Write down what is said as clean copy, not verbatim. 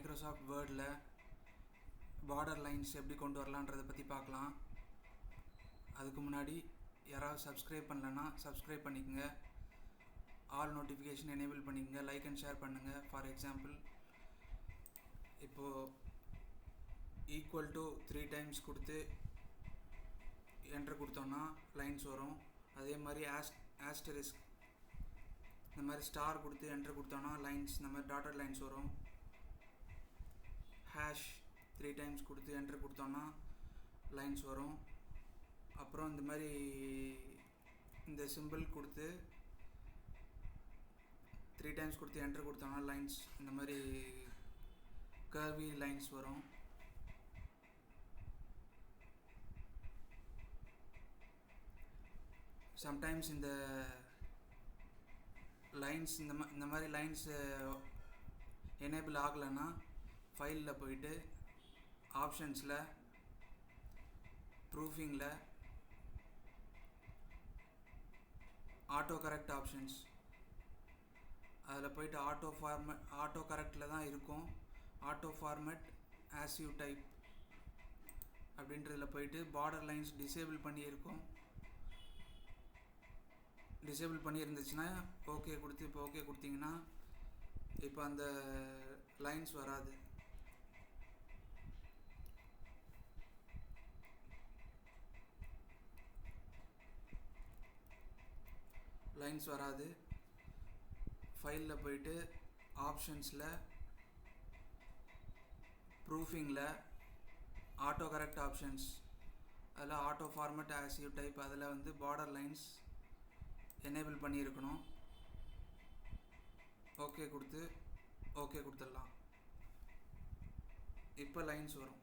Microsoft வேர்டில் border lines எப்படி கொண்டு வரலான்றதை பற்றி பார்க்கலாம். அதுக்கு முன்னாடி யாராவது சப்ஸ்கிரைப் பண்ணலன்னா சப்ஸ்கிரைப் பண்ணிக்கோங்க, ஆல் நோட்டிஃபிகேஷன் எனேபிள் பண்ணிக்கோங்க, லைக் அண்ட் ஷேர் பண்ணுங்கள். ஃபார் எக்ஸாம்பிள் இப்போது ஈக்குவல் டு 3 டைம்ஸ் கொடுத்து என்ட்ரு கொடுத்தோன்னா லைன்ஸ் வரும். அதே மாதிரி ஆஸ்டரிஸ்க் இந்த மாதிரி ஸ்டார் கொடுத்து என்ட்ரு கொடுத்தோன்னா லைன்ஸ், இந்த மாதிரி டாட்டட் லைன்ஸ் வரும். ஹேஷ் 3 டைம்ஸ் கொடுத்து என்ட்ரு கொடுத்தோன்னா லைன்ஸ் வரும். அப்புறம் இந்த மாதிரி இந்த சிம்பிள் கொடுத்து 3 டைம்ஸ் கொடுத்து என்ட்ரு கொடுத்தோன்னா லைன்ஸ், இந்த மாதிரி கர்வி லைன்ஸ் வரும். சம்டைம்ஸ் இந்த லைன்ஸ் இந்த மாதிரி லைன்ஸ் எனேபிள் ஆகலைன்னா ஃபைலில் போயிட்டு ஆப்ஷன்ஸில் ப்ரூஃபிங்கில் ஆட்டோ கரெக்ட் ஆப்ஷன்ஸ் அதில் போயிட்டு ஆட்டோ கரெக்டில் தான் இருக்கும். Auto format as you type அப்படின்றதில் போயிட்டு பார்டர் லைன்ஸ் டிசேபிள் பண்ணியிருக்கோம். டிசேபிள் பண்ணியிருந்துச்சுன்னா ஓகே கொடுத்து இப்போ ஓகே கொடுத்தீங்கன்னா இப்போ அந்த லைன்ஸ் வராது. ஃபைலில் போயிட்டு ஆப்ஷன்ஸில் ப்ரூஃபிங்கில் ஆட்டோ கரெக்ட் ஆப்ஷன்ஸ் அதில் auto format as you type அதில் வந்து பார்டர் லைன்ஸ் எனேபிள் பண்ணியிருக்கணும். ஓகே கொடுத்துடலாம். இப்போ லைன்ஸ் வரும்.